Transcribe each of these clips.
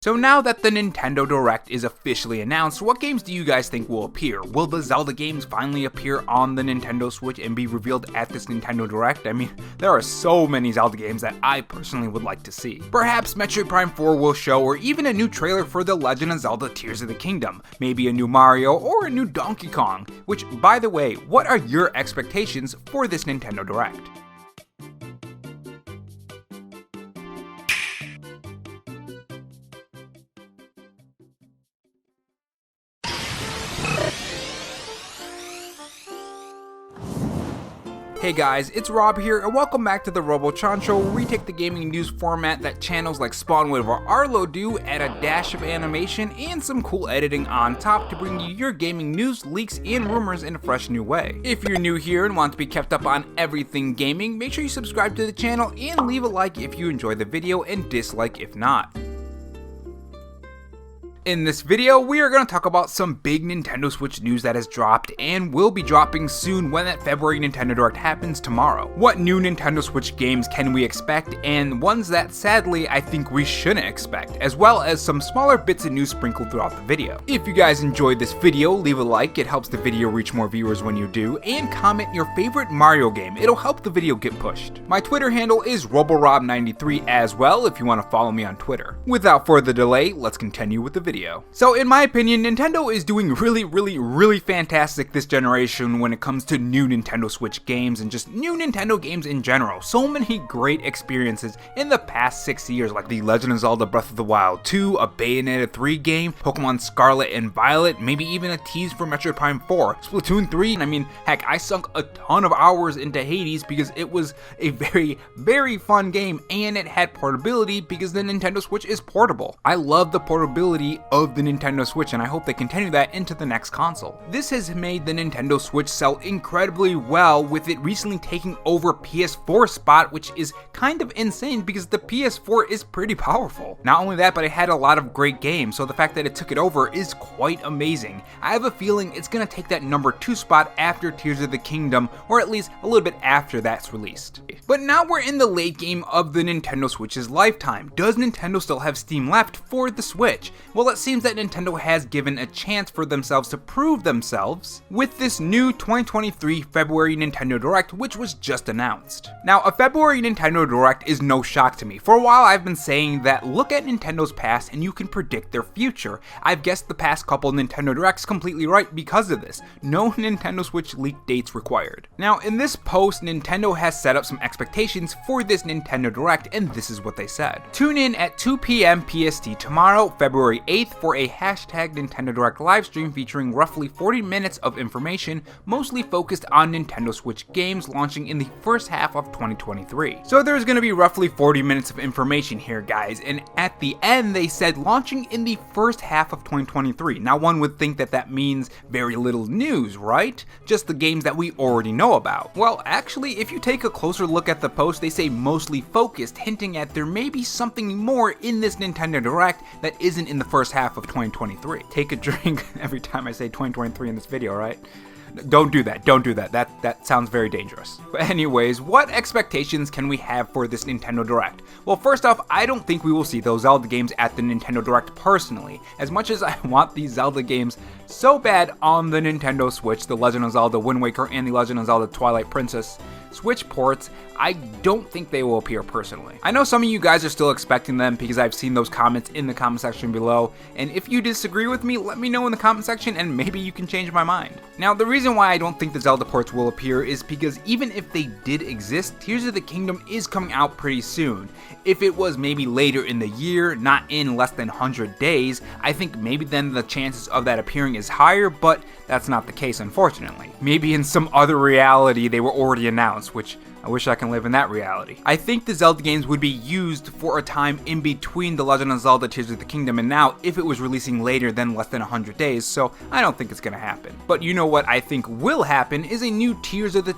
So now that the Nintendo Direct is officially announced, what games do you guys think will appear? Will the Zelda games finally appear on the Nintendo Switch and be revealed at this Nintendo Direct? I mean, there are so many Zelda games that I personally would like to see. Perhaps Metroid Prime 4 will show, or even a new trailer for The Legend of Zelda Tears of the Kingdom, maybe a new Mario or a new Donkey Kong, which, by the way, what are your expectations for this Nintendo Direct? Hey guys, it's Rob here, and welcome back to the Robo Show, where we take the gaming news format that channels like Spawnwood or Arlo do, add a dash of animation and some cool editing on top to bring you your gaming news, leaks, and rumors in a fresh new way. If you're new here and want to be kept up on everything gaming, make sure you subscribe to the channel and leave a like if you enjoy the video and dislike if not. In this video, we are going to talk about some big Nintendo Switch news that has dropped and will be dropping soon when that February Nintendo Direct happens tomorrow. What new Nintendo Switch games can we expect, and ones that sadly I think we shouldn't expect, as well as some smaller bits of news sprinkled throughout the video. If you guys enjoyed this video, leave a like, it helps the video reach more viewers when you do, and comment your favorite Mario game, it'll help the video get pushed. My Twitter handle is RoboRob93 as well if you want to follow me on Twitter. Without further delay, let's continue with the video. So in my opinion, Nintendo is doing really fantastic this generation when it comes to new Nintendo Switch games and just new Nintendo games in general. So many great experiences in the past 6 years, like The Legend of Zelda Breath of the Wild 2, a Bayonetta 3 game, Pokemon Scarlet and Violet, maybe even a tease for Metroid Prime 4, Splatoon 3, I mean, heck, I sunk a ton of hours into Hades because it was a very fun game and it had portability because the Nintendo Switch is portable. I love the portability of the Nintendo Switch, and I hope they continue that into the next console. This has made the Nintendo Switch sell incredibly well, with it recently taking over PS4's spot, which is kind of insane because the PS4 is pretty powerful. Not only that, but it had a lot of great games, so the fact that it took it over is quite amazing. I have a feeling it's gonna take that number 2 spot after Tears of the Kingdom, or at least a little bit after that's released. But now we're in the late game of the Nintendo Switch's lifetime. Does Nintendo still have steam left for the Switch? Well, it seems that Nintendo has given a chance for themselves to prove themselves with this new 2023 February Nintendo Direct, which was just announced. Now, a February Nintendo Direct is no shock to me. For a while I've been saying that look at Nintendo's past and you can predict their future. I've guessed the past couple Nintendo Directs completely right because of this. No Nintendo Switch leak dates required. Now, in this post, Nintendo has set up some expectations for this Nintendo Direct, and this is what they said. Tune in at 2 p.m. PST tomorrow, February 8th, for a hashtag Nintendo Direct livestream featuring roughly 40 minutes of information, mostly focused on Nintendo Switch games launching in the first half of 2023. So there's going to be roughly 40 minutes of information here, guys, and at the end they said launching in the first half of 2023. Now one would think that that means very little news, right? Just the games that we already know about. Well, actually, if you take a closer look at the post, they say mostly focused, hinting at there may be something more in this Nintendo Direct that isn't in the first half of 2023. Take a drink every time I say 2023 in this video, right? Don't do that. That sounds very dangerous. But anyways, what expectations can we have for this Nintendo Direct? Well, first off, I don't think we will see those Zelda games at the Nintendo Direct personally. As much as I want these Zelda games so bad on the Nintendo Switch, The Legend of Zelda Wind Waker and The Legend of Zelda Twilight Princess Switch ports, I don't think they will appear personally. I know some of you guys are still expecting them because I've seen those comments in the comment section below, and if you disagree with me, let me know in the comment section and maybe you can change my mind. Now, the reason why I don't think the Zelda ports will appear is because even if they did exist, Tears of the Kingdom is coming out pretty soon. If it was maybe later in the year, not in less than 100 days, I think maybe then the chances of that appearing is higher, but that's not the case, unfortunately. Maybe in some other reality they were already announced, which I wish I can live in that reality. I think the Zelda games would be used for a time in between The Legend of Zelda Tears of the Kingdom and now if it was releasing later than less than 100 days, so I don't think it's gonna happen. But you know what I think will happen is a new Tears of the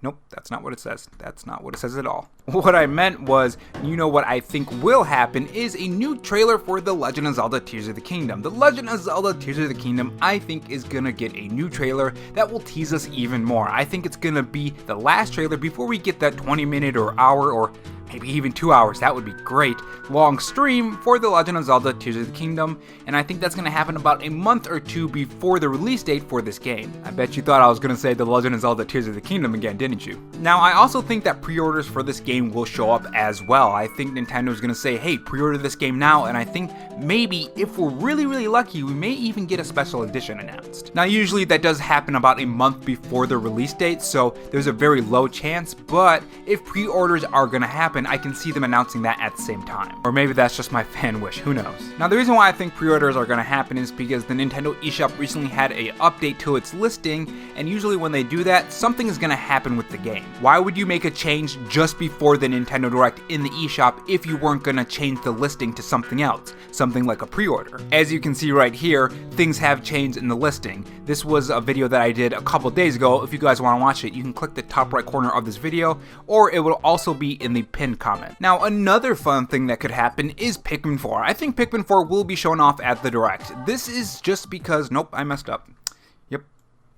Nope, that's not what it says. That's not what it says at all. What I meant was, you know what I think will happen is a new trailer for The Legend of Zelda Tears of the Kingdom. The Legend of Zelda Tears of the Kingdom, I think, is gonna get a new trailer that will tease us even more. I think it's gonna be the last trailer before we get that 20-minute or hour or maybe even 2 hours, that would be great, long stream for The Legend of Zelda Tears of the Kingdom, and I think that's going to happen about a month or two before the release date for this game. I bet you thought I was going to say The Legend of Zelda Tears of the Kingdom again, didn't you? Now, I also think that pre-orders for this game will show up as well. I think Nintendo's going to say, hey, pre-order this game now, and I think maybe, if we're really lucky, we may even get a special edition announced. Now, usually that does happen about a month before the release date, so there's a very low chance, but if pre-orders are going to happen, I can see them announcing that at the same time. Or maybe that's just my fan wish, who knows. Now, the reason why I think pre-orders are going to happen is because the Nintendo eShop recently had an update to its listing, and usually when they do that, something is going to happen with the game. Why would you make a change just before the Nintendo Direct in the eShop if you weren't going to change the listing to something else, something like a pre-order? As you can see right here, things have changed in the listing. This was a video that I did a couple days ago. If you guys want to watch it, you can click the top right corner of this video, or it will also be in the pinned comment. Now, another fun thing that could happen is Pikmin 4. I think Pikmin 4 will be shown off at the Direct. This is just because, nope, I messed up. Yep,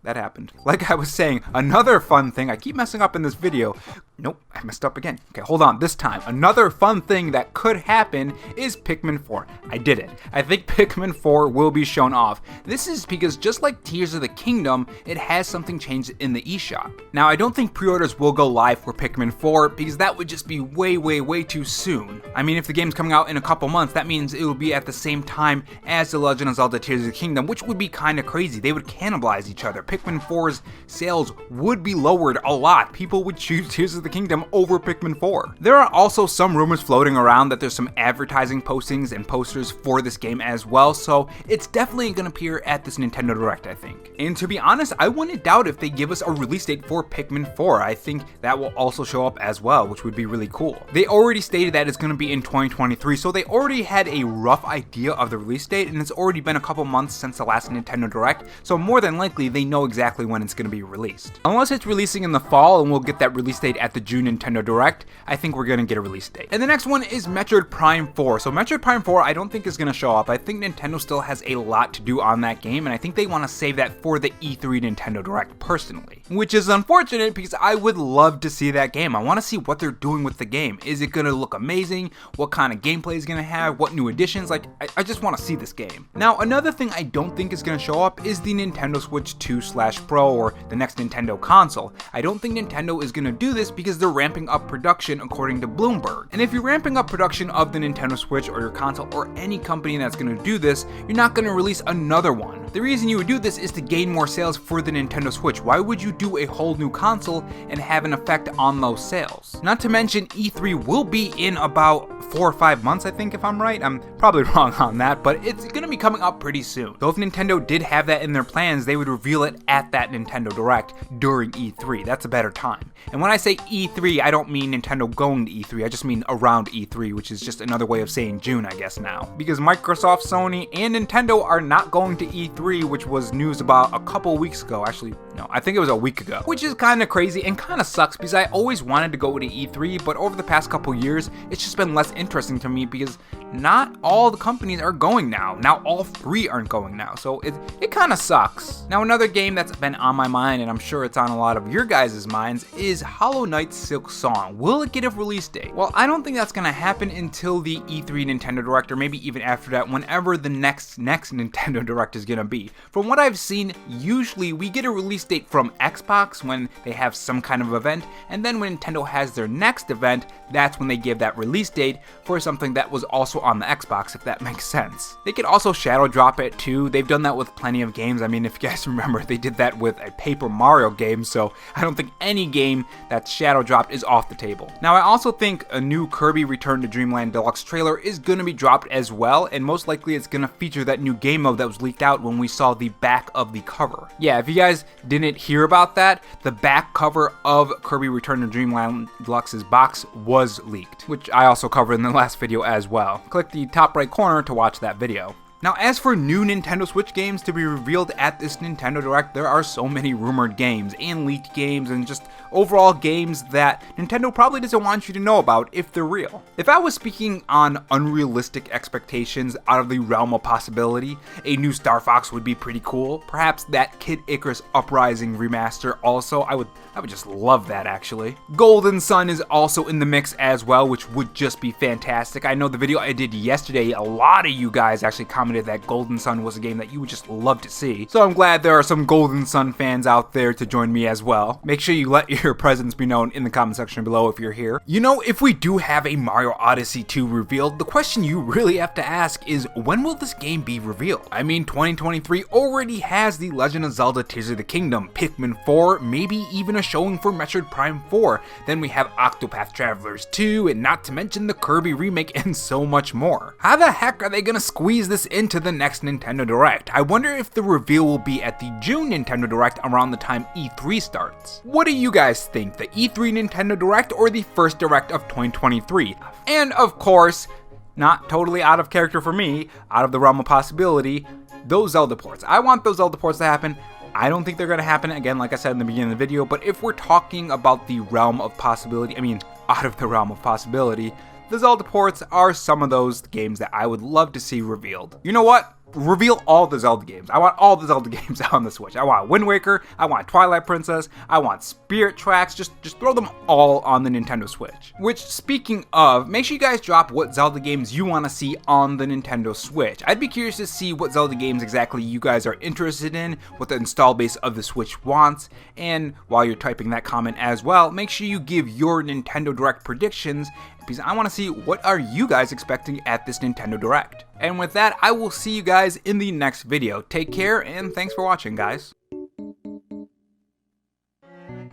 that happened. Like I was saying, another fun thing, I keep messing up in this video. Nope, I messed up again. Okay, hold on, this time. Another fun thing that could happen is Pikmin 4. I did it. I think Pikmin 4 will be shown off. This is because just like Tears of the Kingdom, it has something changed in the eShop. Now, I don't think pre-orders will go live for Pikmin 4 because that would just be way too soon. I mean, if the game's coming out in a couple months, that means it will be at the same time as The Legend of Zelda Tears of the Kingdom, which would be kind of crazy. They would cannibalize each other. Pikmin 4's sales would be lowered a lot. People would choose Tears of the Kingdom over Pikmin 4. There are also some rumors floating around that there's some advertising postings and posters for this game as well, so it's definitely going to appear at this Nintendo Direct, I think. And to be honest, I wouldn't doubt if they give us a release date for Pikmin 4. I think that will also show up as well, which would be really cool. They already stated that it's going to be in 2023, so they already had a rough idea of the release date, and it's already been a couple months since the last Nintendo Direct, so more than likely they know exactly when it's going to be released. Unless it's releasing in the fall and we'll get that release date at the June Nintendo Direct, I think we're going to get a release date. And the next one is Metroid Prime 4. So Metroid Prime 4 I don't think is going to show up. I think Nintendo still has a lot to do on that game, and I think they want to save that for the E3 Nintendo Direct personally. Which is unfortunate because I would love to see that game. I want to see what they're doing with the game. Is it going to look amazing? What kind of gameplay is going to have? What new additions? Like, I just want to see this game. Now, another thing I don't think is going to show up is the Nintendo Switch 2/Pro or the next Nintendo console. I don't think Nintendo is going to do this because they're ramping up production according to Bloomberg. And if you're ramping up production of the Nintendo Switch or your console or any company that's going to do this, you're not going to release another one. The reason you would do this is to gain more sales for the Nintendo Switch. Why would you do a whole new console and have an effect on those sales? Not to mention E3 will be in about 4 or 5 months, I think, if I'm right. I'm probably wrong on that, but it's going to be coming up pretty soon. So if Nintendo did have that in their plans, they would reveal it at that Nintendo Direct during E3. That's a better time. And when I say E3, I don't mean Nintendo going to E3, I just mean around E3, which is just another way of saying June, I guess now. Because Microsoft, Sony, and Nintendo are not going to E3, which was news about a couple weeks ago. Actually, no, I think it was a week ago. Which is kind of crazy and kind of sucks because I always wanted to go to E3, but over the past couple years, it's just been less interesting to me because not all the companies are going now. Now all 3 aren't going now, so it kind of sucks. Now another game that's been on my mind, and I'm sure it's on a lot of your guys' minds, is Hollow Knight Silk Song. Will it get a release date? Well, I don't think that's going to happen until the E3 Nintendo Direct, or maybe even after that, whenever the next Nintendo Direct is going to be. From what I've seen, usually we get a release date from Xbox when they have some kind of event, and then when Nintendo has their next event, that's when they give that release date for something that was also on the Xbox, if that makes sense. They could also shadow drop it too. They've done that with plenty of games. I mean, if you guys remember, they did that with a Paper Mario game, so I don't think any game that's shadow dropped is off the table. Now, I also think a new Kirby Return to Dreamland Deluxe trailer is going to be dropped as well, and most likely it's going to feature that new game mode that was leaked out when we saw the back of the cover. Yeah, if you guys didn't hear about that, the back cover of Kirby Return to Dreamland Deluxe's box was leaked, which I also covered in the last video as well. Click the top right corner to watch that video. Now, as for new Nintendo Switch games to be revealed at this Nintendo Direct, there are so many rumored games and leaked games and just overall games that Nintendo probably doesn't want you to know about if they're real. If I was speaking on unrealistic expectations out of the realm of possibility, a new Star Fox would be pretty cool. Perhaps that Kid Icarus Uprising remaster also, I would just love that actually. Golden Sun is also in the mix as well, which would just be fantastic. I know the video I did yesterday, a lot of you guys actually commented that Golden Sun was a game that you would just love to see. So I'm glad there are some Golden Sun fans out there to join me as well. Make sure you let your presence be known in the comment section below if you're here. You know, if we do have a Mario Odyssey 2 revealed, the question you really have to ask is, when will this game be revealed? I mean, 2023 already has The Legend of Zelda Tears of the Kingdom, Pikmin 4, maybe even a showing for Metroid Prime 4. Then we have Octopath Travelers 2, and not to mention the Kirby remake and so much more. How the heck are they gonna squeeze this into the next Nintendo Direct? I wonder if the reveal will be at the June Nintendo Direct around the time E3 starts. What do you guys think, the E3 Nintendo Direct or the first Direct of 2023? And of course, not totally out of character for me, out of the realm of possibility, those Zelda ports. I want those Zelda ports to happen. I don't think they're going to happen, again, like I said in the beginning of the video, but if we're talking about the realm of possibility, I mean, out of the realm of possibility, the Zelda ports are some of those games that I would love to see revealed. You know what? Reveal all the Zelda games. I want all the Zelda games on the Switch. I want Wind Waker, I want Twilight Princess, I want Spirit Tracks, just throw them all on the Nintendo Switch. Which, speaking of, make sure you guys drop what Zelda games you want to see on the Nintendo Switch. I'd be curious to see what Zelda games exactly you guys are interested in, what the install base of the Switch wants, and while you're typing that comment as well, make sure you give your Nintendo Direct predictions, because I want to see what are you guys expecting at this Nintendo Direct. And with that, I will see you guys in the next video. Take care, and thanks for watching, guys.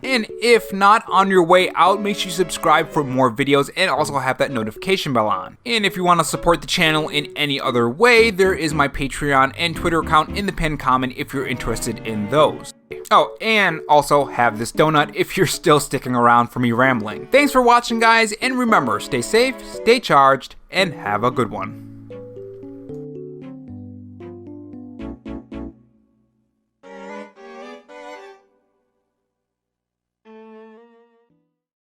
And if not, on your way out, make sure you subscribe for more videos and also have that notification bell on. And if you want to support the channel in any other way, there is my Patreon and Twitter account in the pinned comment if you're interested in those. Oh, and also have this donut if you're still sticking around for me rambling. Thanks for watching, guys, and remember, stay safe, stay charged, and have a good one.